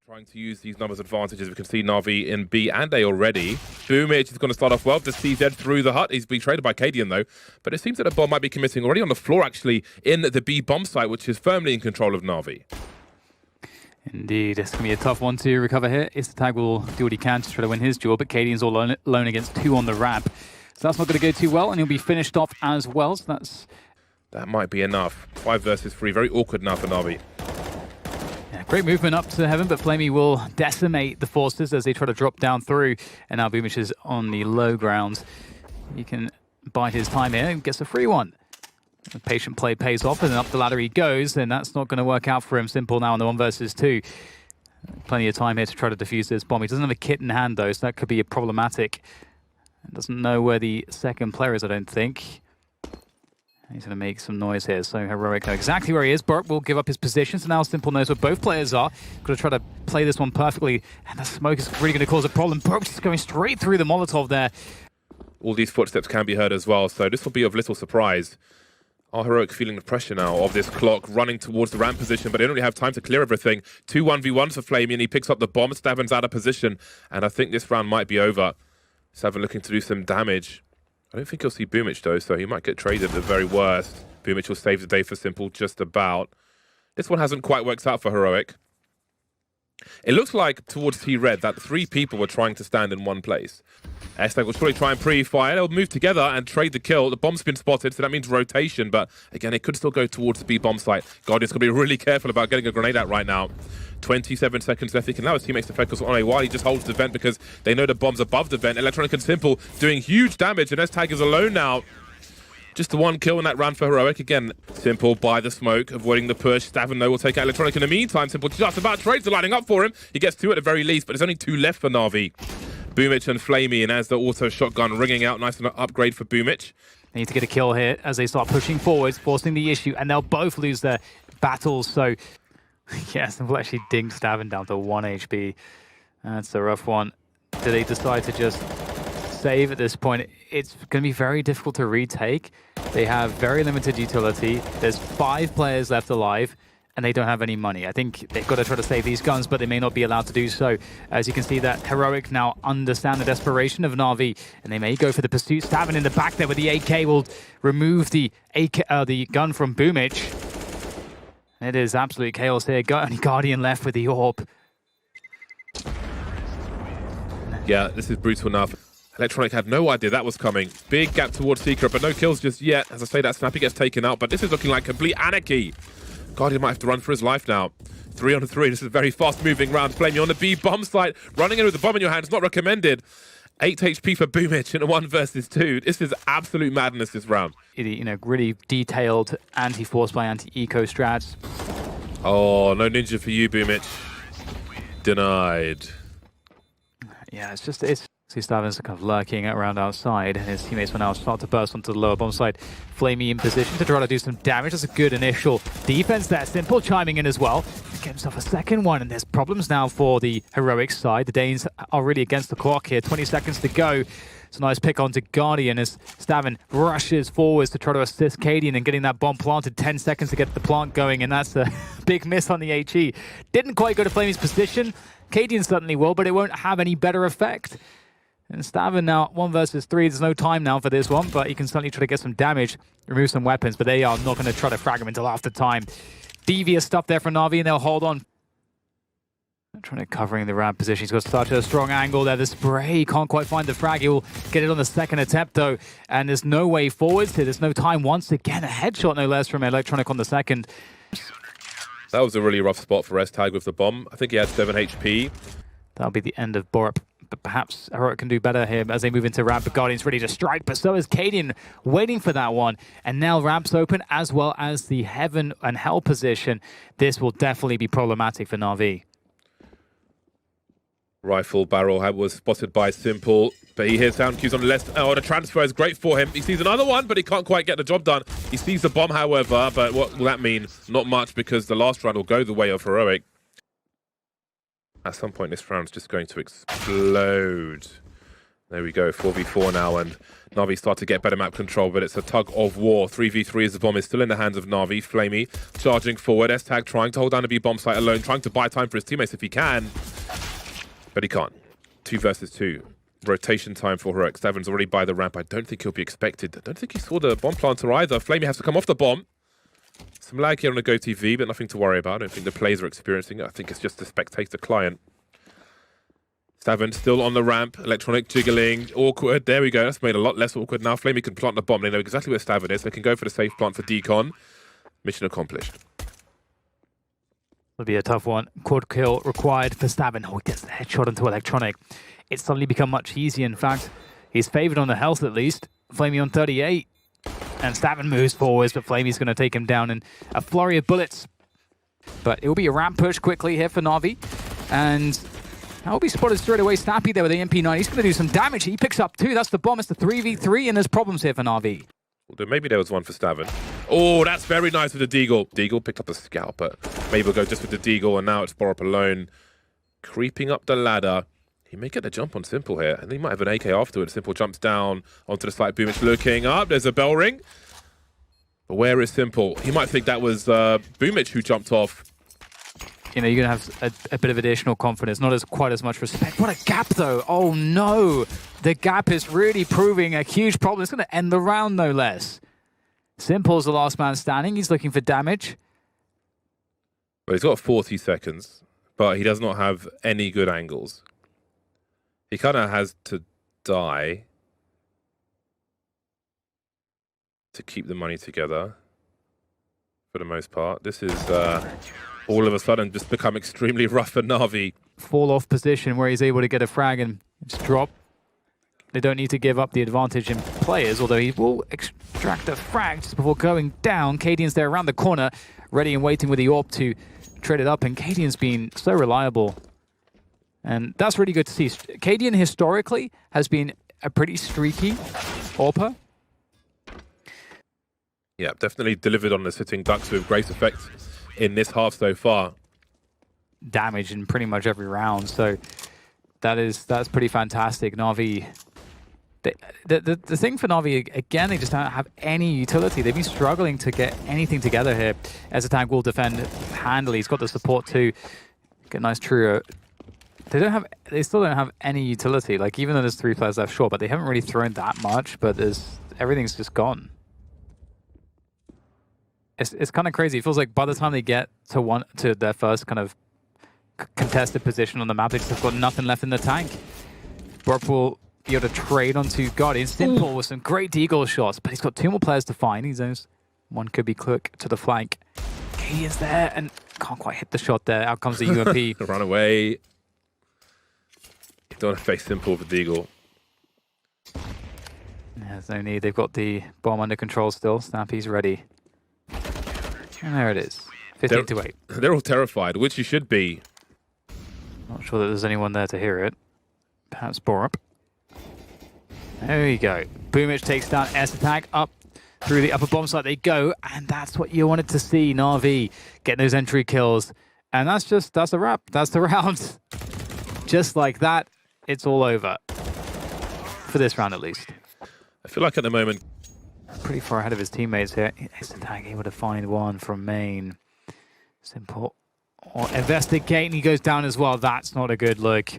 Trying to use these numbers advantages. We can see Navi in B and A already. Boomich is going to start off well. The CZ through the hut. He's being traded by Cadian though. But it seems that a bomb might be committing already on the floor actually in the B bomb site, which is firmly in control of Navi. Indeed, it's going to be a tough one to recover here. Tag will do what he can to try to win his duel, but Cadian's all alone against two on the ramp. So that's not going to go too well, and he'll be finished off as well. So that might be enough. 5 versus 3. Very awkward now for Navi. Yeah, great movement up to heaven, but Flamey will decimate the forces as they try to drop down through. And now Boomich is on the low ground. He can bide his time here and gets a free one. The patient play pays off, and up the ladder he goes, and that's not going to work out for him. Simple now on the 1 versus 2. Plenty of time here to try to defuse this bomb. He doesn't have a kit in hand, though, so that could be problematic. Doesn't know where the second player is, I don't think. He's going to make some noise here, so Heroic knows exactly where he is. Burke will give up his position, so now Simple knows where both players are. Got to try to play this one perfectly, and the smoke is really going to cause a problem. Burke's just going straight through the Molotov there. All these footsteps can be heard as well, so this will be of little surprise. Our Heroic feeling the pressure now of this clock, running towards the ramp position, but they don't really have time to clear everything. 2 1v1s for Flamey, and he picks up the bomb. Stavin's out of position, and I think this round might be over. Stavin looking to do some damage. I don't think he'll see Boomich though, so he might get traded at the very worst. Boomich will save the day for Simple just about. This one hasn't quite worked out for Heroic. It looks like towards T-Red that 3 people were trying to stand in one place. S-Tag will probably try and pre-fire. They'll move together and trade the kill. The bomb's been spotted, so that means rotation, but again, it could still go towards the B bomb site. Guardian's going to be really careful about getting a grenade out right now. 27 seconds left. He can allow his teammates to focus on A while he just holds the vent because they know the bomb's above the vent. Electronic and Simple doing huge damage, and S-Tag is alone now. Just the 1 kill in that round for Heroic. Again, Simple by the smoke, avoiding the push. Stavin, though, will take out Electronic in the meantime. Simple just about trades are lining up for him. He gets 2 at the very least, but there's only 2 left for Navi. Boomich and Flamey, and as the auto shotgun ringing out, nice and upgrade for Boomich. They need to get a kill here as they start pushing forwards, forcing the issue, and they'll both lose their battles. So, yeah, Simple actually dinged Stavin down to 1 HP. That's a rough one. Do they decide to just save at this point? It's going to be very difficult to retake. They have very limited utility. There's 5 players left alive, and they don't have any money. I think they've got to try to save these guns, but they may not be allowed to do so. As you can see, that Heroic now understand the desperation of Navi, and they may go for the pursuit. Stavin in the back there with the AK will remove the gun from Boomich. It is absolute chaos here. Only Guardian left with the AWP. Yeah, this is brutal enough. Electronic had no idea that was coming. Big gap towards Secret, but no kills just yet. As I say, that Snappy gets taken out, but this is looking like complete anarchy. Guardian might have to run for his life now. 3 on 3. This is a very fast-moving round. Flamey on the B bomb site. Running in with the bomb in your hand is not recommended. 8 HP for Boomich in a 1 versus 2. This is absolute madness this round. You know, really detailed anti-force by anti-eco strats. Oh, no ninja for you, Boomich. Denied. Yeah, it's Stavin's kind of lurking around outside, and his teammates will now start to burst onto the lower bomb side. Flamey in position to try to do some damage. That's a good initial defense there. Simple chiming in as well. Get himself a second one, and there's problems now for the Heroic side. The Danes are really against the clock here. 20 seconds to go. It's a nice pick onto Guardian as Stavin rushes forwards to try to assist Cadian in getting that bomb planted. 10 seconds to get the plant going, and that's a big miss on the HE. Didn't quite go to Flamey's position. Cadian certainly will, but it won't have any better effect. And Stavin now 1 versus 3. There's no time now for this one, but he can certainly try to get some damage, remove some weapons, but they are not going to try to frag him until after time. Devious stuff there for Navi, and they'll hold on. Trying to covering the ramp position. He's got such a strong angle there. The spray can't quite find the frag. He will get it on the second attempt, though, and there's no way forwards here. There's no time once again. A headshot, no less, from Electronic on the second. That was a really rough spot for S-Tag with the bomb. I think he had 7 HP. That'll be the end of Borup. But perhaps Heroic can do better here as they move into ramp. But Guardian's ready to strike, but so is Cadian waiting for that one. And now ramp's open, as well as the Heaven and Hell position. This will definitely be problematic for Navi. Rifle barrel was spotted by Simple, but he hears sound cues on the left. Oh, the transfer is great for him. He sees another one, but he can't quite get the job done. He sees the bomb, however, but what will that mean? Not much, because the last round will go the way of Heroic. At some point, this round's just going to explode. There we go, 4v4 now, and Navi start to get better map control, but it's a tug of war. 3v3 as the bomb is still in the hands of Navi. Flamey charging forward. S-Tag trying to hold down a B-bomb site alone, trying to buy time for his teammates if he can, but he can't. 2 versus 2. Rotation time for Heroic. Stavin's already by the ramp. I don't think he'll be expected. I don't think he saw the bomb planter either. Flamey has to come off the bomb. Some lag here on the GoTV, but nothing to worry about. I don't think the players are experiencing it. I think it's just the spectator client. Stavin still on the ramp. Electronic jiggling. Awkward. There we go. That's made a lot less awkward now. Flamey can plant the bomb. They know exactly where Stavin is. They can go for the safe plant for Decon. Mission accomplished. It'll be a tough one. Quad kill required for Stavin. Oh, he gets the headshot into Electronic. It's suddenly become much easier. In fact, he's favored on the health at least. Flamey on 38. And Stavin moves forwards, but Flamey's going to take him down in a flurry of bullets. But it will be a ramp push quickly here for Navi. And that will be spotted straight away. Snappy there with the MP9. He's going to do some damage. He picks up 2. That's the bomb. It's the 3v3, and there's problems here for Navi. Well, maybe there was one for Stavin. Oh, that's very nice with the Deagle. Deagle picked up a scout, but maybe we'll go just with the Deagle, and now it's Borup alone. Creeping up the ladder. He may get a jump on Simple here, and he might have an AK afterwards. Simple jumps down onto the site. Boomich looking up. There's a bell ring. But where is Simple? He might think that was Boomich who jumped off. You know, you're going to have a bit of additional confidence, not as quite as much respect. What a gap, though. Oh, no. The gap is really proving a huge problem. It's going to end the round, no less. Simple's the last man standing. He's looking for damage. Well, he's got 40 seconds, but he does not have any good angles. He kind of has to die to keep the money together, for the most part. This is all of a sudden just become extremely rough for Navi. Fall off position where he's able to get a frag and just drop. They don't need to give up the advantage in players, although he will extract a frag just before going down. Cadian's there around the corner, ready and waiting with the AWP to trade it up, and Cadian's been so reliable. And that's really good to see. Cadian historically has been a pretty streaky AWPer. Yeah, definitely delivered on the sitting ducks with great effect in this half so far. Damage in pretty much every round, so that's pretty fantastic. Navi, the thing for Navi, again, they just don't have any utility. They've been struggling to get anything together here. As a tank will defend handily. He's got the support to get a nice trio. They still don't have any utility. Like, even though there's 3 players left, sure, but they haven't really thrown that much. But everything's just gone. It's kind of crazy. It feels like by the time they get to their first kind of contested position on the map, they've just got nothing left in the tank. Borup will be able to trade onto Guardian. Simple with some great Deagle shots, but he's got 2 more players to find. He knows one could be Cloak to the flank. Cadian's there and can't quite hit the shot there. Out comes the UMP. Run away. Don't want to face Simple with Deagle. There's no need. They've got the bomb under control still. Snappy's ready. And there it is. 15 to 8. They're all terrified, which you should be. Not sure that there's anyone there to hear it. Perhaps Borup. There we go. Boomich takes down S-Attack. Up through the upper bomb site they go. And that's what you wanted to see. Navi getting those entry kills. And that's a wrap. That's the round. Just like that, it's all over. For this round, at least. I feel like at the moment... Pretty far ahead of his teammates here. S-Attack able to find one from main. Simple. Or investigating, he goes down as well. That's not a good look.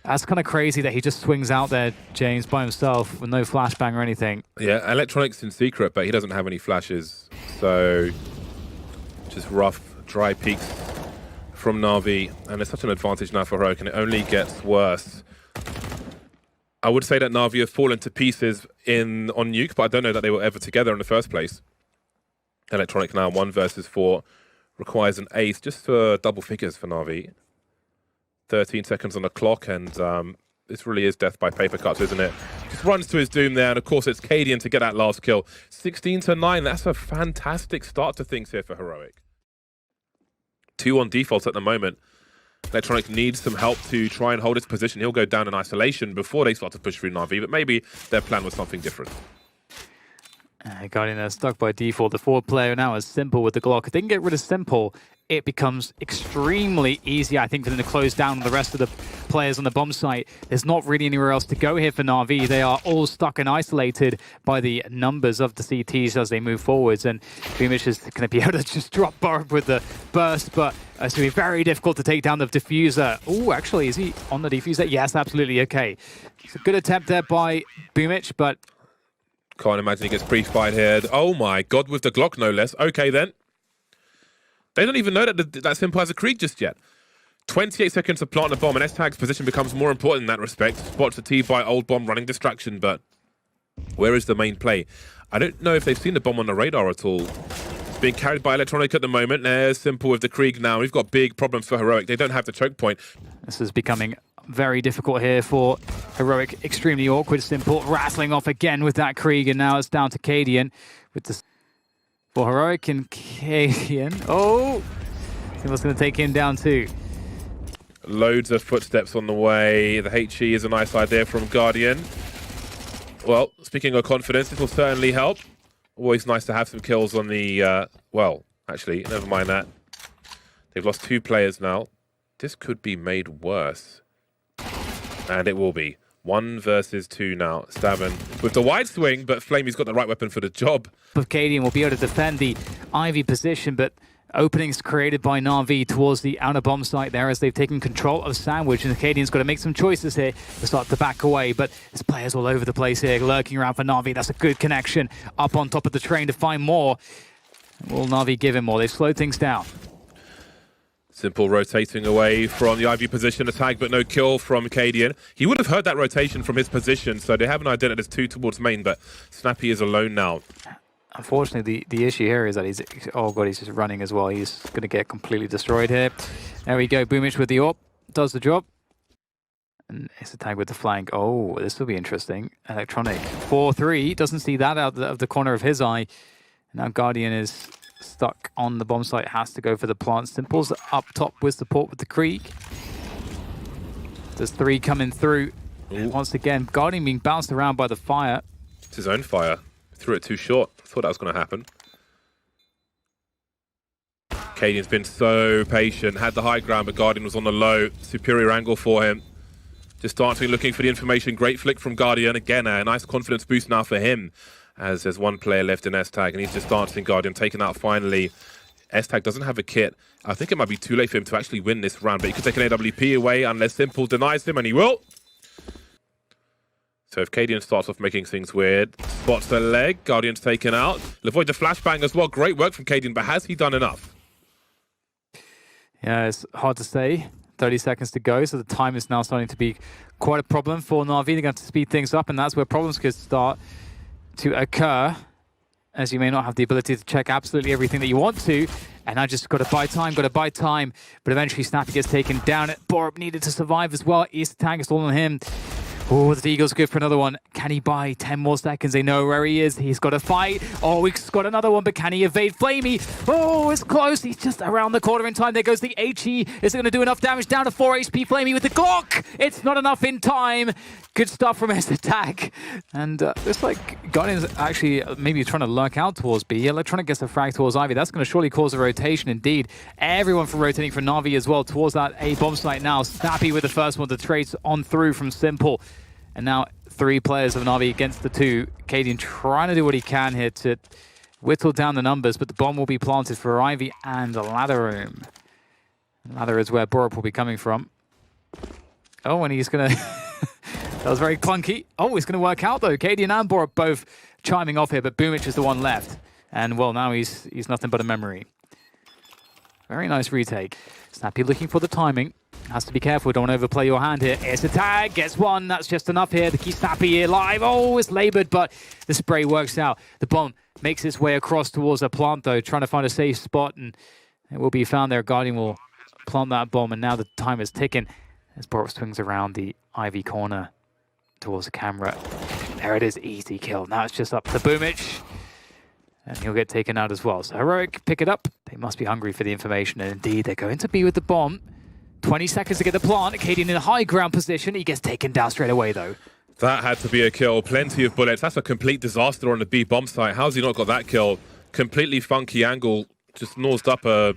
That's kind of crazy that he just swings out there, James, by himself with no flashbang or anything. Yeah, Electronic's in secret, but he doesn't have any flashes. So, just rough, dry peaks from Navi. And it's such an advantage now for Heroic, and it only gets worse. I would say that Navi have fallen to pieces on Nuke, but I don't know that they were ever together in the first place. Electronic now 1 versus 4 requires an ace just for double figures for Navi. 13 seconds on the clock, and this really is death by paper cuts, isn't it? Just runs to his doom there, and of course it's Cadian to get that last kill. 16 to 9, that's a fantastic start to things here for Heroic. 2 on default at the moment. Electronic needs some help to try and hold its position. He'll go down in isolation before they start to push through Navi, but maybe their plan was something different. Guardian stuck by default. The forward player now is Simple with the Glock. If they can get rid of Simple, it becomes extremely easy, I think, for them to close down the rest of the players on the bomb site. There's not really anywhere else to go here for Navi. They are all stuck and isolated by the numbers of the CTs as they move forwards, and Boomich is going to be able to just drop Borb with the burst, but it's going to be very difficult to take down the diffuser. Oh, actually, is he on the diffuser? Yes, absolutely. Okay. It's a good attempt there by Boomich, but... Can't imagine he gets pre-fired here. Oh my god, with the Glock, no less. Okay, then. They don't even know that Simple has a Krieg just yet. 28 seconds to plant the bomb, and S-Tag's position becomes more important in that respect. Spots a T by Old Bomb running distraction, but where is the main play? I don't know if they've seen the bomb on the radar at all. It's being carried by Electronic at the moment. There's Simple with the Krieg now. We've got big problems for Heroic. They don't have the choke point. This is becoming very difficult here for Heroic. Extremely awkward. Simple rattling off again with that Krieg, and now it's down to Cadian with the... For Heroic and Cadian. Oh! Simple's going to take him down too. Loads of footsteps on the way. The HE is a nice idea from Guardian. Well, speaking of confidence, this will certainly help. Always nice to have some kills on the... well, actually, never mind that. They've lost 2 players now. This could be made worse. And it will be. 1 versus 2 now. Stabbin with the wide swing, but Flamey's got the right weapon for the job. But Cadian will be able to defend the Ivy position, but openings created by Navi towards the outer bomb site there as they've taken control of Sandwich, and Cadian's got to make some choices here to start to back away, but there's players all over the place here lurking around for Navi. That's a good connection up on top of the train to find more. Will Navi give him more? They've slowed things down. Simple rotating away from the Ivy position, attack, but no kill from Cadian. He would have heard that rotation from his position, so they have an idea that there's 2 towards main, but Snappy is alone now. Unfortunately, the issue here is that he's... Oh god, he's just running as well. He's going to get completely destroyed here. There we go. Boomich with the AWP. Does the job. And it's a tag with the flank. Oh, this will be interesting. Electronic. 4-3. Doesn't see that out of the corner of his eye. Now Guardian is stuck on the bomb site. Has to go for the plant. Simple's up top with support with the Krieg. There's 3 coming through. Once again, Guardian being bounced around by the fire. It's his own fire. Threw it too short. Thought that was going to happen. Cadian's been so patient. Had the high ground, but Guardian was on the low. Superior angle for him. Just starting looking for the information. Great flick from Guardian. Again, a nice confidence boost now for him, as there's 1 player left in S-Tag, and he's just dancing Guardian, taken out finally. S-Tag doesn't have a kit. I think it might be too late for him to actually win this round, but he could take an AWP away unless Simple denies him, and he will. So if Cadian starts off making things weird, spots the leg, Guardian's taken out. He'll avoid the flashbang as well. Great work from Cadian, but has he done enough? Yeah, it's hard to say. 30 seconds to go, so the time is now starting to be quite a problem for Navi. They're going to have to speed things up, and that's where problems could start to occur, as you may not have the ability to check absolutely everything that you want to. And I just got to buy time, but eventually Snappy gets taken down. Borup needed to survive as well. East tag is all on him. Oh, the Eagle's good for another one. Can he buy 10 more seconds? They know where he is. He's got to fight. Oh, he's got another one, but can he evade Flamey? Oh, it's close. He's just around the corner in time. There goes the HE. Is it going to do enough damage? Down to 4 HP. Flamey with the Glock. It's not enough in time. Good stuff from his attack. And looks like Guardian's actually maybe trying to lurk out towards B. Electronic gets a frag towards Ivy. That's going to surely cause a rotation indeed. Everyone from rotating for Navi as well towards that A bomb site now. Snappy with the first one to trace on through from Simple. And now 3 players of Navi against the 2. Cadian trying to do what he can here to whittle down the numbers, but the bomb will be planted for Ivy and the ladder room. Ladder is where Borup will be coming from. Oh, and he's going to... That was very clunky. Oh, it's going to work out though. Cadian and Borup both chiming off here, but Boomich is the one left. And well, now he's nothing but a memory. Very nice retake. Snappy looking for the timing. Has to be careful, don't overplay your hand here. It's a tag, gets 1, that's just enough here to keep Snappy here live. Oh, it's labored, but the spray works out. The bomb makes its way across towards a plant though, trying to find a safe spot, and it will be found there. Guardian will plant that bomb, and now the time is ticking as Borup swings around the Ivy corner towards the camera. There it is, easy kill. Now it's just up to Boomich, and he'll get taken out as well. So Heroic, pick it up. They must be hungry for the information, and indeed they're going to be with the bomb. 20 seconds to get the plant. Cadian in a high ground position. He gets taken down straight away, though. That had to be a kill. Plenty of bullets. That's a complete disaster on the B bomb site. How's he not got that kill? Completely funky angle. Just nosed up a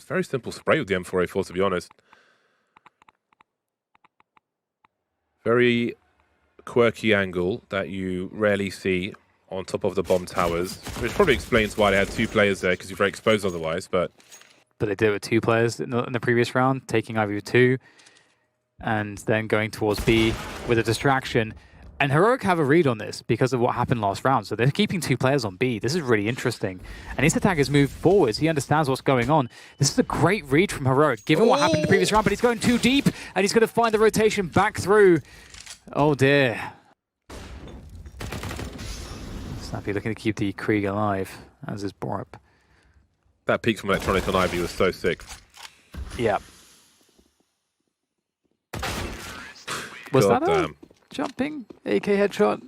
It's a very simple spray with the M4A4, to be honest. Very quirky angle that you rarely see on top of the bomb towers, which probably explains why they had 2 players there, because you're very exposed otherwise, but they did it with 2 players in the previous round, taking Ivy with 2, and then going towards B with a distraction. And Heroic have a read on this because of what happened last round, so they're keeping 2 players on B. This is really interesting. And Attack has moved forwards. He understands what's going on. This is a great read from Heroic, given what happened in the previous round, but he's going too deep, and he's going to find the rotation back through. Oh dear. Snappy looking to keep the Krieg alive, as is Borup. that peak from Electronic on Ivy was so sick. Yeah. Was God that damn. a jumping AK headshot?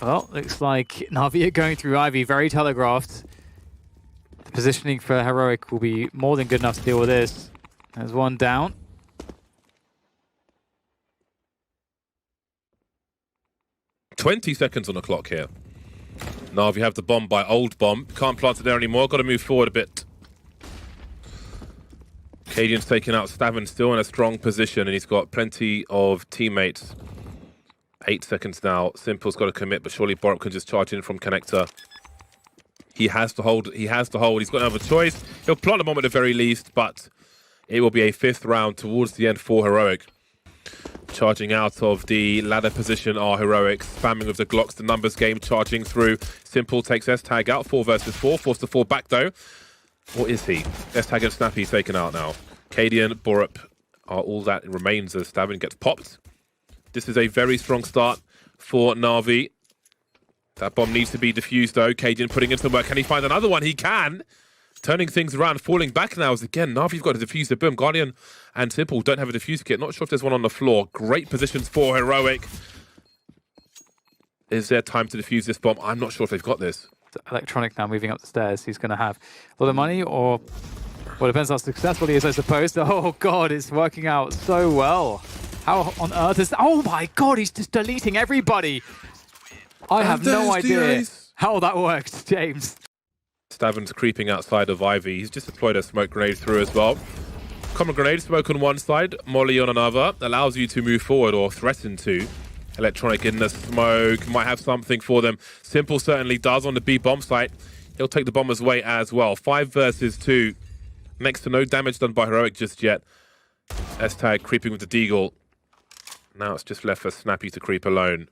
Well, looks like Navi are going through Ivy, very telegraphed. The positioning for Heroic will be more than good enough to deal with this. There's one down. "20 seconds on the clock here. Navi have the bomb by Old Bomb. Can't plant it there anymore. Got to move forward a bit. Cadian's taking out Stavin, still in a strong position, and he's got plenty of teammates. 8 seconds now. Simple's got to commit, but surely Borup can just charge in from connector. He has to hold. He has to hold. He's got another choice. He'll plant the bomb at the very least, but it will be a 5th round towards the end for Heroic. Charging out of the ladder position are Heroic, spamming with the Glocks, the numbers game, charging through. Simple takes S-Tag out, 4 versus 4, forced to fall back though. Or is he? S-Tag and Snappy taken out now. Cadian, Borup are all that remains as Stavin gets popped. This is a very strong start for Navi. That bomb needs to be defused though. Cadian putting in some work. Can he find another one? He can. Turning things around, falling back now as again, Navi's got to defuse the boom. Guardian and Simple don't have a defuse kit. Not sure if there's one on the floor. Great positions for Heroic. Is there time to defuse this bomb? I'm not sure if they've got this. Electronic now moving up the stairs. He's going to have a lot of money, or well, depends how successful he is, I suppose. Oh god, it's working out so well. How on earth is? Oh my god, he's just deleting everybody. I have no idea how that worked, James. Stavin's creeping outside of Ivy. He's just deployed a smoke grenade through as well. Common grenade, smoke on one side, molly on another. Allows you to move forward, or threaten to. Electronic in the smoke, might have something for them. Simple certainly does on the B bomb site. He'll take the bombers away as well. 5 versus 2. Next to no damage done by Heroic just yet. S-Tag creeping with the Deagle. Now it's just left for Snappy to creep alone.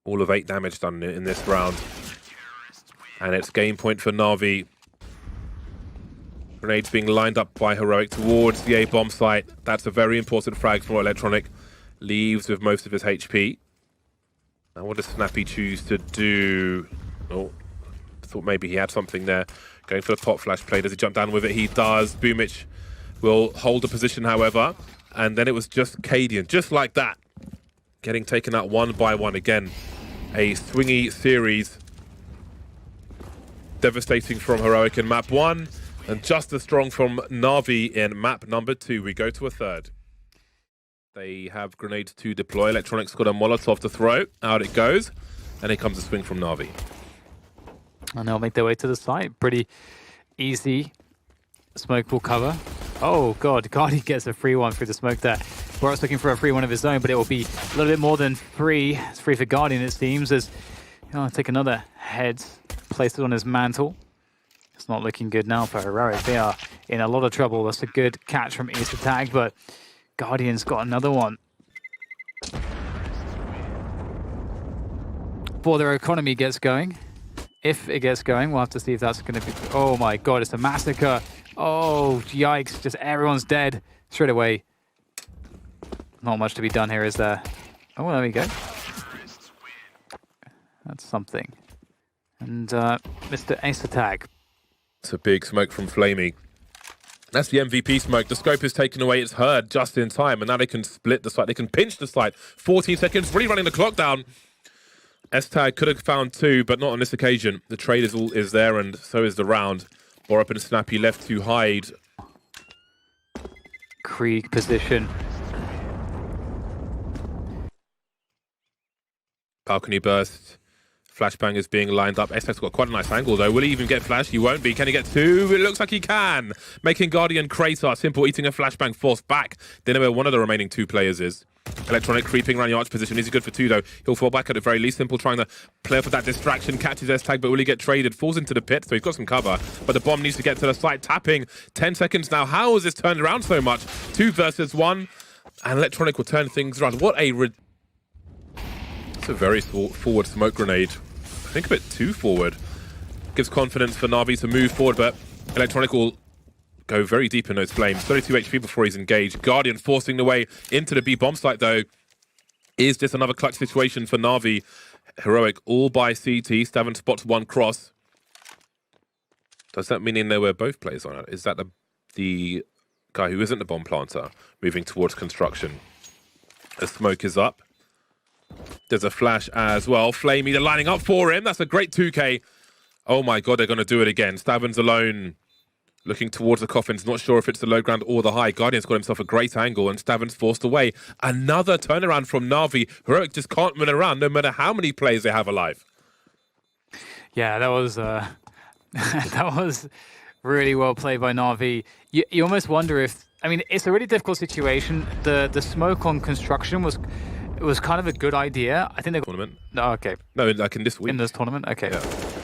All of 8 damage done in this round. And it's game point for Navi. Grenades being lined up by Heroic towards the A bomb site. That's a very important frag for Electronic. Leaves with most of his HP. Now what does Snappy choose to do? Oh, thought maybe he had something there. Going for the pop flash play. Does he jump down with it? He does. Boomich will hold the position, however. And then it was just Cadian, just like that. Getting taken out one by one again. A swingy series. Devastating from Heroic in map 1. And just as strong from Navi in map number 2. We go to a third. They have grenades to deploy. Electronic's got a Molotov to throw. Out it goes. And here comes a swing from Navi. And they'll make their way to the site. Pretty easy. Smoke will cover. Oh god, Guardian gets a free one through the smoke there. Boris looking for a free one of his own, but it will be a little bit more than free. It's free for Guardian, it seems, as he'll take another head, place it on his mantle. It's not looking good now for Heroic. They are in a lot of trouble. That's a good catch from Attack, but Guardian's got another one. Before their economy gets going, if it gets going, we'll have to see if that's going to be... Oh my god, it's a massacre. Oh, yikes. Just everyone's dead straight away. Not much to be done here, is there? Oh, there we go. That's something. And Mr. Attack. It's a big smoke from Flamey. That's the MVP smoke. The scope is taken away. It's heard just in time. And now they can split the site. They can pinch the site. 14 seconds. Really running the clock down. S-Tag could have found 2, but not on this occasion. The trade is there, and so is the round. Borup and Snappy left to hide. Krieg position. Balcony burst. Flashbang is being lined up. S-Tech's got quite a nice angle, though. Will he even get flash? He won't be. Can he get two? It looks like he can. Making Guardian Crater. Simple eating a Flashbang forced back. They know where one of the remaining two players is. Electronic creeping around the arch position. Is he good for two, though? He'll fall back at the very least. Simple trying to play for that distraction. Catches S-Tag, but will he get traded? Falls into the pit, so he's got some cover. But the bomb needs to get to the site. Tapping. 10 seconds now. How has this turned around so much? 2 versus 1. And Electronic will turn things around. What a... It's a very forward smoke grenade. I think a bit too forward. Gives confidence for Navi to move forward, but Electronic will go very deep in those flames. 32 HP before he's engaged. Guardian forcing the way into the B bomb site, though. Is this another clutch situation for Navi? Heroic all by CT. Stavin spots one cross. Does that mean in there where both players are? Is that the guy who isn't the bomb planter moving towards construction? The smoke is up. There's a flash as well. Flamey, they're lining up for him. That's a great 2K. Oh my god, they're going to do it again. Stavin's alone, looking towards the coffins. Not sure if it's the low ground or the high. Guardian's got himself a great angle, and Stavin's forced away. Another turnaround from Navi. Heroic just can't win around, no matter how many players they have alive. Yeah, that was that was really well played by Navi. You almost wonder if... I mean, it's a really difficult situation. The smoke on construction was kind of a good idea. I think they... Tournament? No, okay. No, like in this week. In this tournament? Okay. Yeah.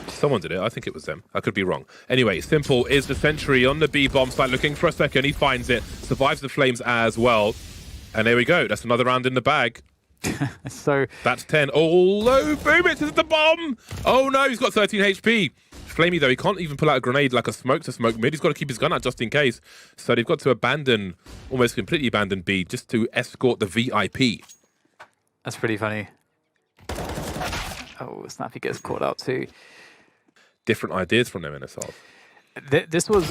Someone did it. I think it was them. I could be wrong. Anyway, Simple is the sentry on the B bomb site, looking for a second. He finds it, survives the flames as well. And there we go. That's another round in the bag. So... That's 10. Oh, no. Boom, it's the bomb. Oh, no. He's got 13 HP. Flamey, though, he can't even pull out a grenade like a smoke to smoke mid. He's got to keep his gun out just in case. So they've got to abandon, almost completely abandon B, just to escort the VIP. That's pretty funny. Oh, Snappy gets caught out too. Different ideas from them in assault. This was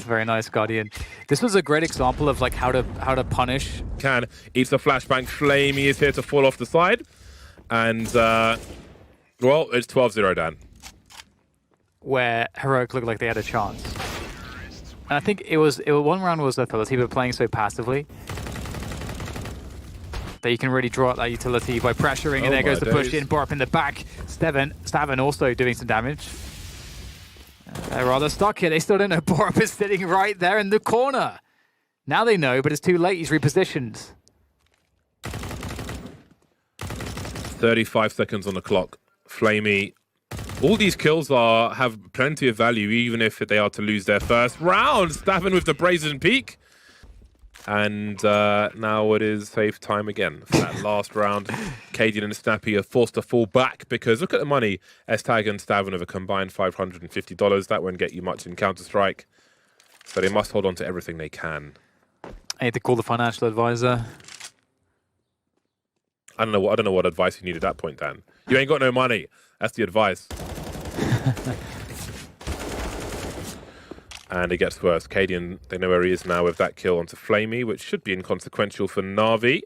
very nice, Guardian. This was a great example of like how to punish. Can eats a flashbang. Flamey is here to fall off the side, and well, it's 12-0, Dan. Where Heroic looked like they had a chance, and I think it was one round was utility, but playing so passively that you can really draw out that utility by pressuring, and there goes the push in. Borup in the back. Stavin also doing some damage. They're rather stuck here. They still don't know Borup is sitting right there in the corner. Now they know, but it's too late. He's repositioned. 35 seconds on the clock. Flamey. All these kills have plenty of value, even if they are to lose their first round. Stavin with the brazen peak. And now it is safe time again for that last round. Cadian and Snappy are forced to fall back because look at the money. S-Tag and Stavin have a combined $550. That won't get you much in Counter-Strike. So they must hold on to everything they can. I need to call the financial advisor. I don't know what advice you need at that point, Dan. You ain't got no money. That's the advice. And it gets worse. Cadian, they know where he is now with that kill onto Flamey, which should be inconsequential for Navi.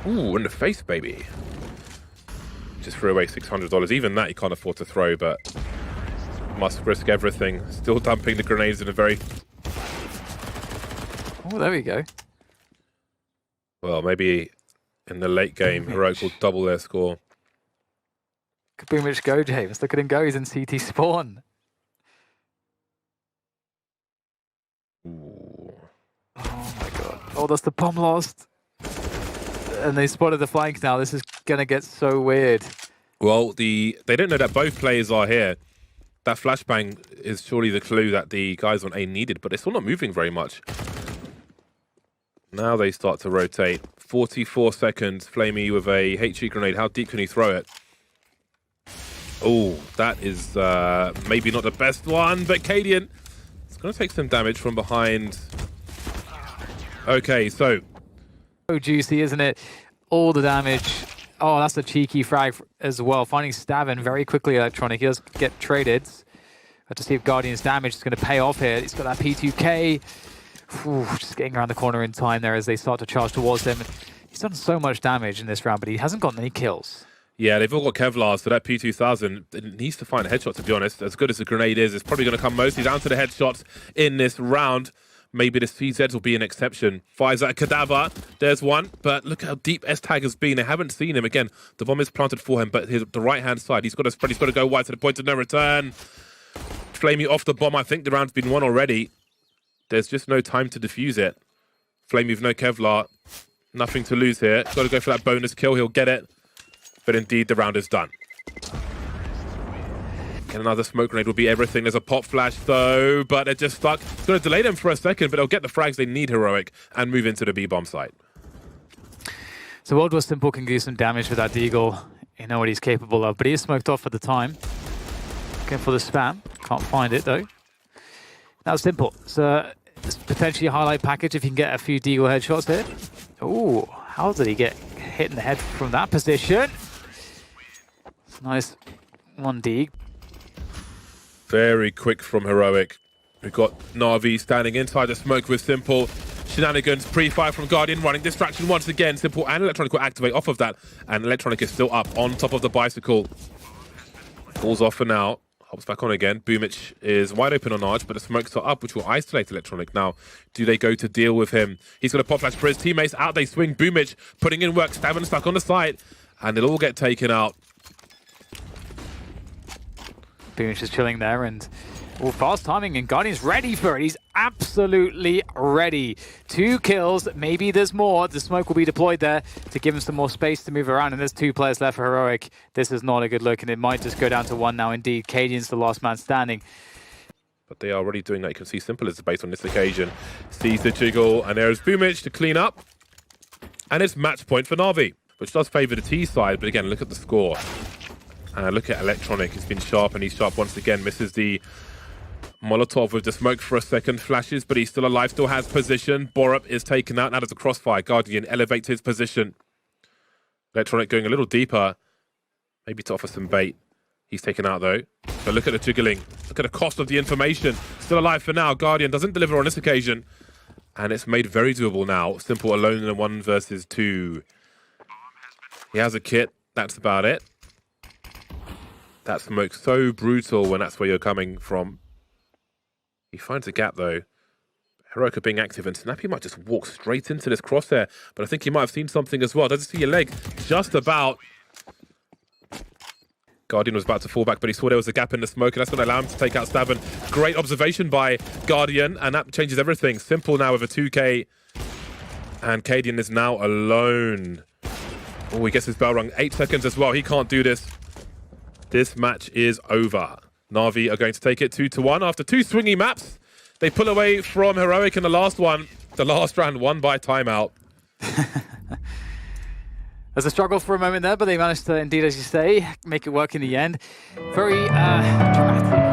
Ooh, in the face, baby. Just threw away $600. Even that you can't afford to throw, but must risk everything. Still dumping the grenades in a very... Oh, there we go. Well, maybe in the late game, Heroic will double their score. Could pretty much go, James. Look at him go. He's in CT spawn. Ooh. Oh my god. Oh, that's the bomb lost. And they spotted the flank now. This is going to get so weird. Well, they don't know that both players are here. That flashbang is surely the clue that the guys on A needed, but they're still not moving very much. Now they start to rotate. 44 seconds. Flamey with a HE grenade. How deep can he throw it? Oh, that is maybe not the best one, but Cadian is going to take some damage from behind. Okay, so... So juicy, isn't it? All the damage. Oh, that's a cheeky frag as well. Finding Stavin very quickly, Electronic. He does get traded. Have to see if Guardian's damage is going to pay off here. He's got that P2K. Ooh, just getting around the corner in time there as they start to charge towards him. He's done so much damage in this round, but he hasn't gotten any kills. Yeah, they've all got Kevlar, so that P2000 it needs to find a headshot, to be honest. As good as the grenade is, it's probably going to come mostly down to the headshots in this round. maybe the CZs will be an exception. Fires at a cadaver. There's one, but look how deep S-Tag has been. They haven't seen him. Again, the bomb is planted for him, but the right-hand side, he's got to spread. He's got to go wide to the point of no return. Flamey off the bomb. I think the round's been won already. There's just no time to defuse it. Flamey with no Kevlar. Nothing to lose here. Got to go for that bonus kill. He'll get it. But indeed, the round is done. And another smoke grenade will be everything. There's a pop flash, though, but they're just stuck. It's going to delay them for a second, but they'll get the frags they need, Heroic, and move into the B-bomb site. So World War Simple can do some damage with that Deagle. You know what he's capable of, but he is smoked off at the time. Going for the spam. Can't find it, though. Now Simple. So it's potentially a highlight package if you can get a few Deagle headshots here. Ooh, how did he get hit in the head from that position? It's nice one Deag. Very quick from Heroic. We've got Navi standing inside the smoke with Simple. Shenanigans, pre-fire from Guardian, running distraction once again. Simple and Electronic will activate off of that. And Electronic is still up on top of the bicycle. Falls off for now. Hops back on again. Boomich is wide open on Arch, but the smokes are up, which will isolate Electronic. Now, do they go to deal with him? He's got a pop flash for his teammates. Out they swing. Boomich putting in work. Stavin stuck on the side. And they'll all get taken out. Boomich is chilling there, and fast timing, and Guardian's ready for it. He's absolutely ready. 2 kills, maybe there's more. The smoke will be deployed there to give him some more space to move around, and there's 2 players left for Heroic. This is not a good look, and it might just go down to 1 now indeed. Cadian's the last man standing. But they are already doing that. You can see Simple is the base on this occasion. Sees the jiggle, and there's Boomich to clean up. And it's match point for Navi, which does favour the T side, but again, look at the score. And look at Electronic. He's been sharp, and he's sharp once again. Misses the Molotov with the smoke for a second. Flashes, but he's still alive, still has position. Borup is taken out. Now there's a crossfire. Guardian elevates his position. Electronic going a little deeper. Maybe to offer some bait. He's taken out, though. But look at the jiggling. Look at the cost of the information. Still alive for now. Guardian doesn't deliver on this occasion. And it's made very doable now. Simple alone in a 1 versus 2. He has a kit. That's about it. That smoke's so brutal when that's where you're coming from. He finds a gap, though. Heroic are being active, and Snappy might just walk straight into this crosshair. But I think he might have seen something as well. Doesn't see your leg. Just about. Guardian was about to fall back, but he saw there was a gap in the smoke, and that's going to allow him to take out Stavin. Great observation by Guardian, and that changes everything. Simple now with a 2K. And Cadian is now alone. Oh, he gets his bell rung. 8 seconds as well. He can't do this. This match is over. Navi are going to take it 2-1 after 2 swingy maps. They pull away from Heroic in the last one. The last round won by timeout. There's a struggle for a moment there, but they managed to, indeed, as you say, make it work in the end. Very dramatic.